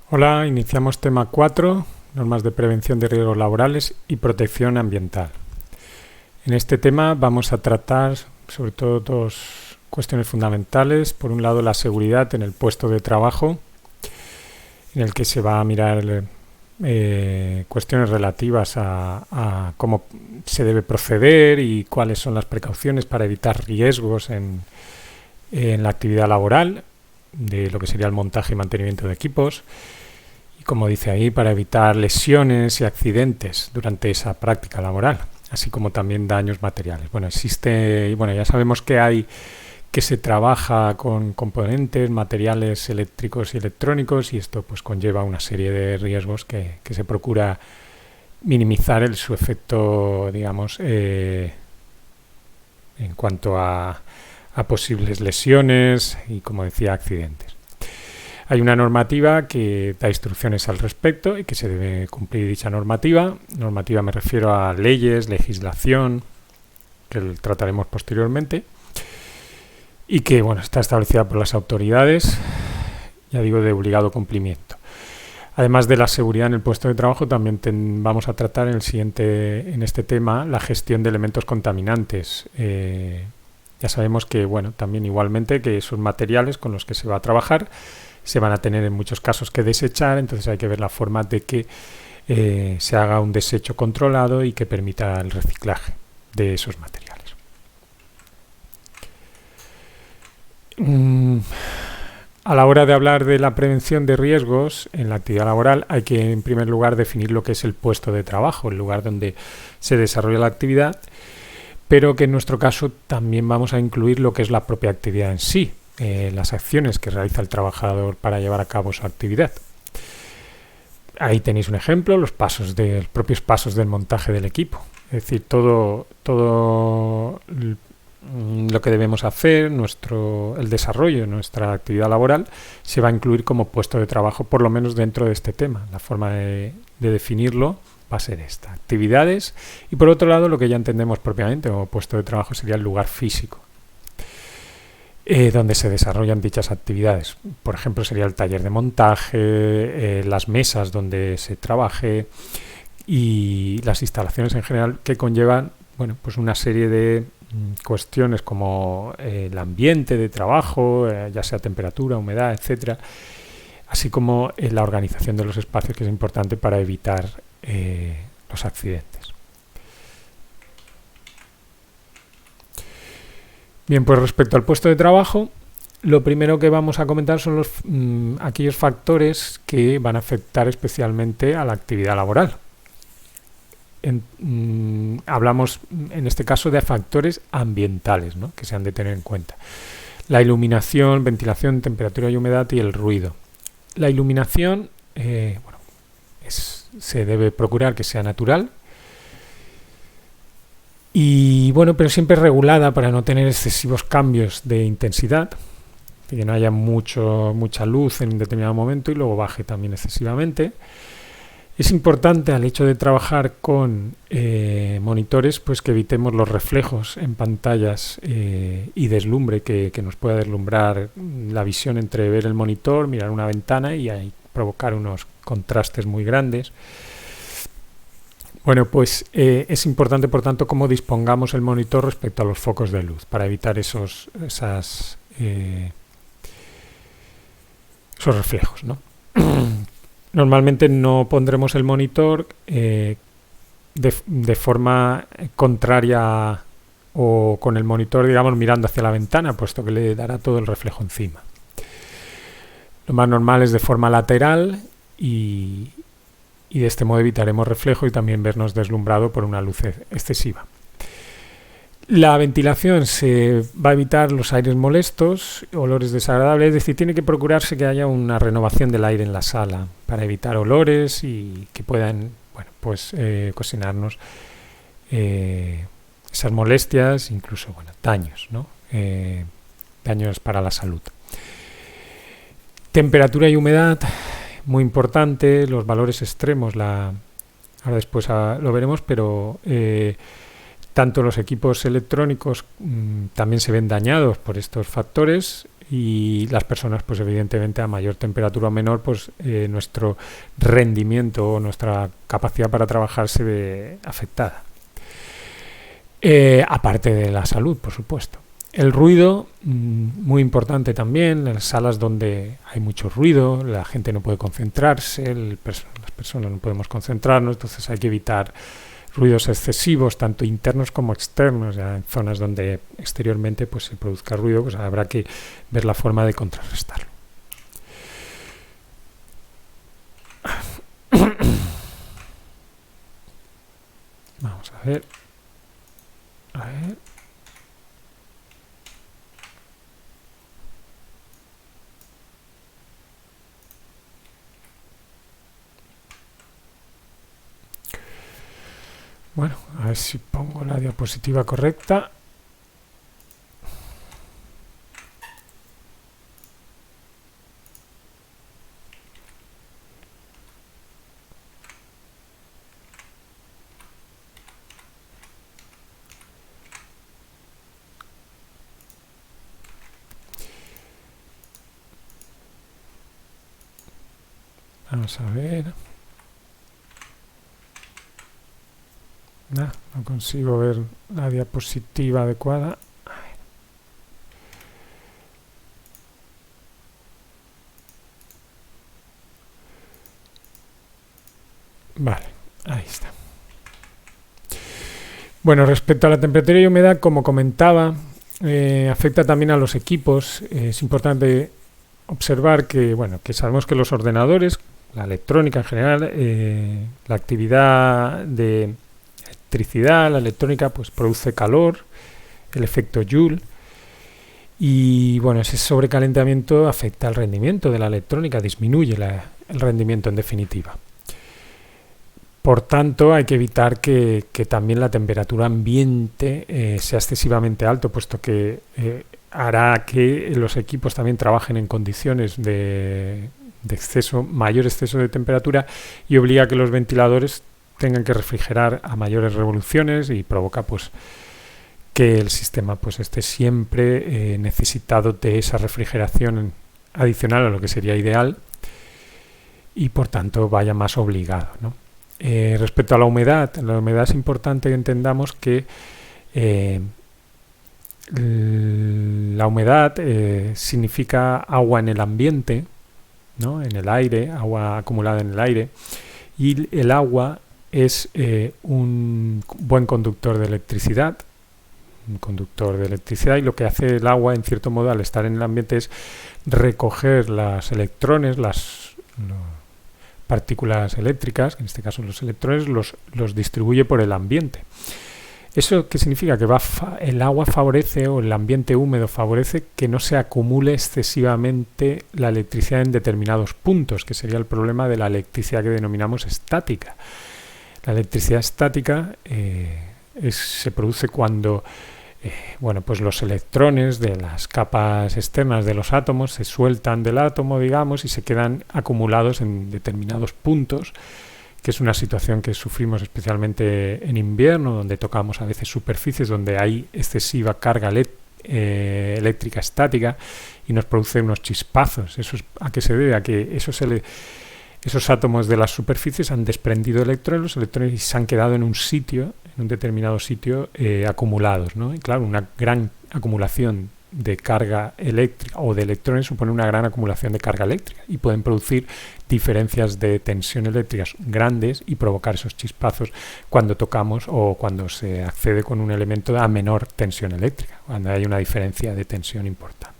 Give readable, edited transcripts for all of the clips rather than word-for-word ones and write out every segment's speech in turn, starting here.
Hola, iniciamos tema 4, normas de prevención de riesgos laborales y protección ambiental. En este tema vamos a tratar sobre todo dos cuestiones fundamentales. Por un lado, la seguridad en el puesto de trabajo, en el que se va a mirar cuestiones relativas a cómo se debe proceder y cuáles son las precauciones para evitar riesgos en la actividad laboral, de lo que sería el montaje y mantenimiento de equipos, y como dice ahí, para evitar lesiones y accidentes durante esa práctica laboral, así como también daños materiales. Ya sabemos que se trabaja con componentes, materiales eléctricos y electrónicos, y esto pues conlleva una serie de riesgos que se procura minimizar su efecto, digamos, en cuanto a posibles lesiones y, como decía, accidentes. Hay una normativa que da instrucciones al respecto y que se debe cumplir dicha normativa. Normativa me refiero a leyes, legislación, que trataremos posteriormente, y que está establecida por las autoridades, ya digo, de obligado cumplimiento. Además de la seguridad en el puesto de trabajo, también vamos a tratar en este tema la gestión de elementos contaminantes. Ya sabemos que, también igualmente que esos materiales con los que se va a trabajar se van a tener en muchos casos que desechar, entonces hay que ver la forma de que se haga un desecho controlado y que permita el reciclaje de esos materiales. A la hora de hablar de la prevención de riesgos en la actividad laboral, hay que, en primer lugar, definir lo que es el puesto de trabajo, el lugar donde se desarrolla la actividad, pero que en nuestro caso también vamos a incluir lo que es la propia actividad en sí, las acciones que realiza el trabajador para llevar a cabo su actividad. Ahí tenéis un ejemplo, los propios pasos del montaje del equipo. Es decir, todo lo que debemos hacer, el desarrollo de nuestra actividad laboral, se va a incluir como puesto de trabajo, por lo menos dentro de este tema. La forma de definirlo va a ser esta: actividades, y por otro lado, lo que ya entendemos propiamente como puesto de trabajo sería el lugar físico donde se desarrollan dichas actividades. Por ejemplo, sería el taller de montaje, las mesas donde se trabaje y las instalaciones en general, que conllevan pues una serie de cuestiones como el ambiente de trabajo, ya sea temperatura, humedad, etcétera, así como la organización de los espacios, que es importante para evitar los accidentes. Bien, pues respecto al puesto de trabajo, lo primero que vamos a comentar son aquellos factores que van a afectar especialmente a la actividad laboral. Hablamos en este caso de factores ambientales, ¿no?, que se han de tener en cuenta: la iluminación, ventilación, temperatura y humedad, y el ruido. La iluminación se debe procurar que sea natural y pero siempre regulada para no tener excesivos cambios de intensidad, que no haya mucha luz en un determinado momento y luego baje también excesivamente. Es importante, al hecho de trabajar con monitores, pues que evitemos los reflejos en pantallas y deslumbre que nos pueda deslumbrar la visión entre ver el monitor, mirar una ventana y ahí provocar unos contrastes muy grandes. Es importante, por tanto, cómo dispongamos el monitor respecto a los focos de luz para evitar esos reflejos, ¿no? Normalmente no pondremos el monitor de forma contraria o con el monitor, digamos, mirando hacia la ventana, puesto que le dará todo el reflejo encima. Lo más normal es de forma lateral y de este modo evitaremos reflejo y también vernos deslumbrado por una luz excesiva. La ventilación se va a evitar los aires molestos, olores desagradables, es decir, tiene que procurarse que haya una renovación del aire en la sala para evitar olores y que puedan ocasionarnos esas molestias, incluso daños, ¿no? Daños para la salud. Temperatura y humedad, muy importante, los valores extremos, ahora después lo veremos, pero tanto los equipos electrónicos también se ven dañados por estos factores, y las personas, pues evidentemente a mayor temperatura o menor, pues nuestro rendimiento o nuestra capacidad para trabajar se ve afectada. Aparte de la salud, por supuesto. El ruido, muy importante también, en las salas donde hay mucho ruido, la gente no puede concentrarse, las personas no podemos concentrarnos, entonces hay que evitar ruidos excesivos, tanto internos como externos. Ya en zonas donde exteriormente pues se produzca ruido, pues habrá que ver la forma de contrarrestarlo. Vamos a ver. Bueno, a ver si pongo la diapositiva correcta. Vamos a ver. No consigo ver la diapositiva adecuada. Vale, ahí está. Bueno, respecto a la temperatura y humedad, como comentaba, afecta también a los equipos. Es importante observar que, bueno, que sabemos que los ordenadores, la electrónica en general, la actividad de electricidad, la electrónica, pues produce calor, el efecto Joule, y bueno, ese sobrecalentamiento afecta al rendimiento de la electrónica, disminuye el rendimiento en definitiva. Por tanto, hay que evitar que también la temperatura ambiente sea excesivamente alto, puesto que hará que los equipos también trabajen en condiciones de mayor exceso de temperatura, y obliga a que los ventiladores tengan que refrigerar a mayores revoluciones, y provoca pues que el sistema pues esté siempre necesitado de esa refrigeración adicional a lo que sería ideal, y por tanto vaya más obligado, ¿no? Respecto a la humedad es importante que entendamos que la humedad significa agua en el ambiente, ¿no? En el aire, agua acumulada en el aire, y el agua es un buen conductor de electricidad, y lo que hace el agua, en cierto modo, al estar en el ambiente, es recoger los electrones, las partículas eléctricas, en este caso los electrones, los distribuye por el ambiente. ¿Eso qué significa? Que el agua favorece, o el ambiente húmedo favorece, que no se acumule excesivamente la electricidad en determinados puntos, que sería el problema de la electricidad que denominamos estática. La electricidad estática se produce cuando pues los electrones de las capas externas de los átomos se sueltan del átomo, digamos, y se quedan acumulados en determinados puntos, que es una situación que sufrimos especialmente en invierno, donde tocamos a veces superficies donde hay excesiva carga eléctrica estática y nos produce unos chispazos. ¿Eso a qué se debe? A que esos átomos de las superficies han desprendido electrones, los electrones, y se han quedado en un determinado sitio acumulados, ¿no? Y claro, una gran acumulación de carga eléctrica o de electrones supone una gran acumulación de carga eléctrica, y pueden producir diferencias de tensión eléctricas grandes y provocar esos chispazos cuando tocamos o cuando se accede con un elemento a menor tensión eléctrica, cuando hay una diferencia de tensión importante.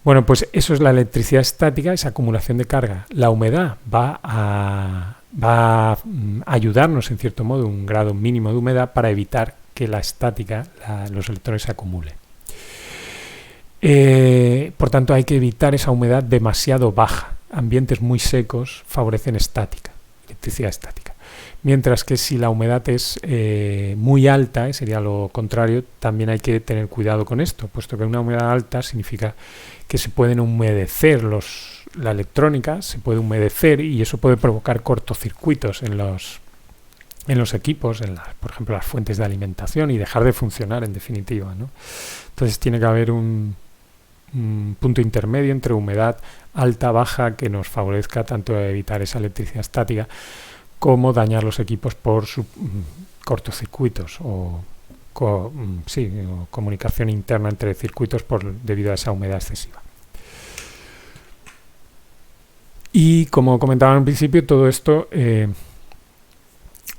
Bueno, pues eso es la electricidad estática, esa acumulación de carga. La humedad va a ayudarnos, en cierto modo, un grado mínimo de humedad para evitar que la estática, los electrones se acumulen. Por tanto, hay que evitar esa humedad demasiado baja. Ambientes muy secos favorecen electricidad estática. Mientras que si la humedad es muy alta, y sería lo contrario, también hay que tener cuidado con esto, puesto que una humedad alta significa que se pueden humedecer la electrónica, se puede humedecer, y eso puede provocar cortocircuitos en los equipos, por ejemplo, las fuentes de alimentación, y dejar de funcionar en definitiva, ¿no? Entonces tiene que haber un punto intermedio entre humedad alta, baja, que nos favorezca tanto a evitar esa electricidad estática como dañar los equipos por cortocircuitos o comunicación interna entre circuitos debido a esa humedad excesiva. Y como comentaba en principio, todo esto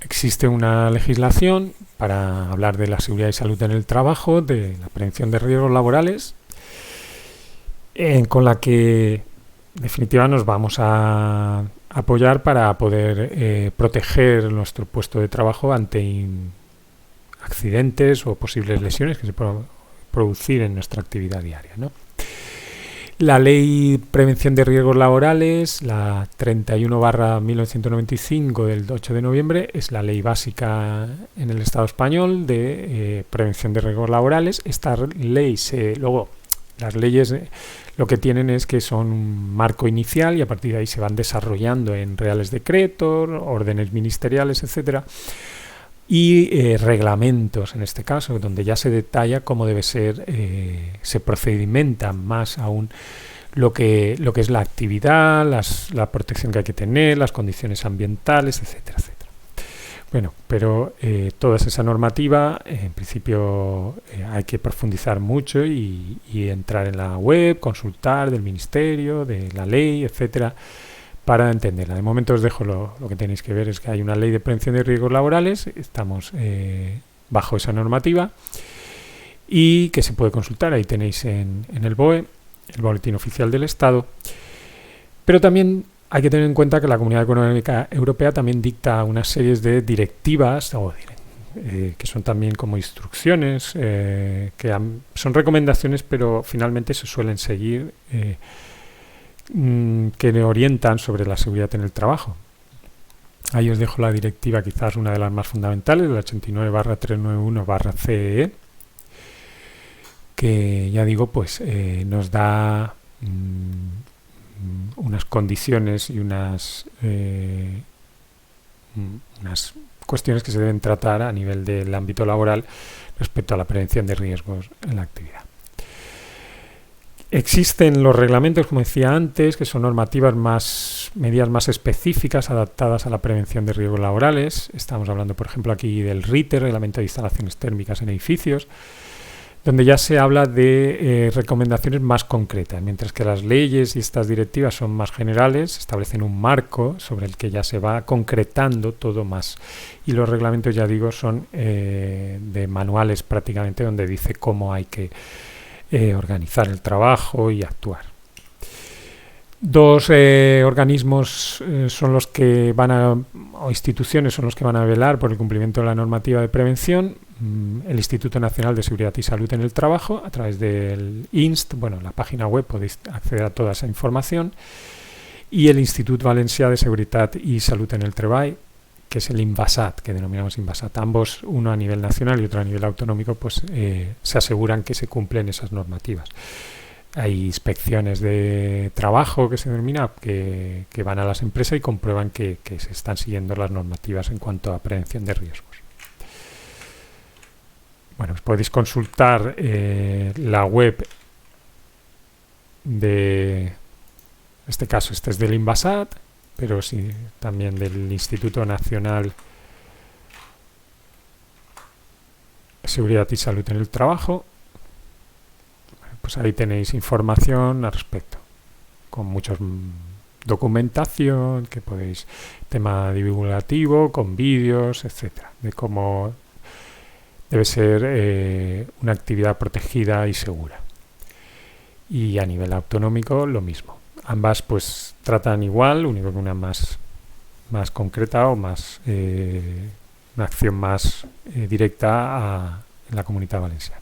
existe una legislación para hablar de la seguridad y salud en el trabajo, de la prevención de riesgos laborales, con la que en definitiva nos vamos a apoyar para poder proteger nuestro puesto de trabajo ante accidentes o posibles lesiones que se puedan producir en nuestra actividad diaria, ¿no? La Ley Prevención de Riesgos Laborales, la 31/1995 del 8 de noviembre, es la ley básica en el Estado español de prevención de riesgos laborales. Esta ley luego las leyes lo que tienen es que son un marco inicial y a partir de ahí se van desarrollando en reales decretos, órdenes ministeriales, etcétera, y reglamentos en este caso, donde ya se detalla cómo debe ser, se procedimenta más aún lo que es la actividad, la protección que hay que tener, las condiciones ambientales, etcétera, etcétera. Bueno, pero toda esa normativa, en principio hay que profundizar mucho y entrar en la web, consultar del ministerio, de la ley, etcétera, para entenderla. De momento os dejo lo que tenéis que ver es que hay una ley de prevención de riesgos laborales, estamos bajo esa normativa y que se puede consultar, ahí tenéis en el BOE, el Boletín Oficial del Estado, pero también hay que tener en cuenta que la Comunidad Económica Europea también dicta una serie de directivas que son también como instrucciones, que son recomendaciones, pero finalmente se suelen seguir, que orientan sobre la seguridad en el trabajo. Ahí os dejo la directiva, quizás una de las más fundamentales, la 89/391/CEE, que ya digo, pues nos da unas condiciones y unas cuestiones que se deben tratar a nivel del ámbito laboral respecto a la prevención de riesgos en la actividad. Existen los reglamentos, como decía antes, que son normativas medidas más específicas adaptadas a la prevención de riesgos laborales. Estamos hablando, por ejemplo, aquí del RITE, Reglamento de Instalaciones Térmicas en Edificios, donde ya se habla de recomendaciones más concretas, mientras que las leyes y estas directivas son más generales, establecen un marco sobre el que ya se va concretando todo más. Y los reglamentos, ya digo, son de manuales prácticamente, donde dice cómo hay que organizar el trabajo y actuar. Dos organismos son los que o instituciones son los que van a velar por el cumplimiento de la normativa de prevención. El Instituto Nacional de Seguridad y Salud en el Trabajo, a través del INST, la página web podéis acceder a toda esa información, y el Institut Valencià de Seguridad y Salud en el Treball, que es el INVASAT, que denominamos INVASAT. Ambos, uno a nivel nacional y otro a nivel autonómico, pues se aseguran que se cumplen esas normativas. Hay inspecciones de trabajo que se denomina, que van a las empresas y comprueban que se están siguiendo las normativas en cuanto a prevención de riesgos. Bueno, pues podéis consultar la web de, en este caso, este es del INVASAT, pero sí también del Instituto Nacional de Seguridad y Salud en el Trabajo. Pues ahí tenéis información al respecto, con mucha documentación, que podéis, tema divulgativo, con vídeos, etcétera, de cómo debe ser una actividad protegida y segura. Y a nivel autonómico lo mismo. Ambas pues tratan igual, único que una más concreta o más una acción más directa en la Comunidad Valenciana.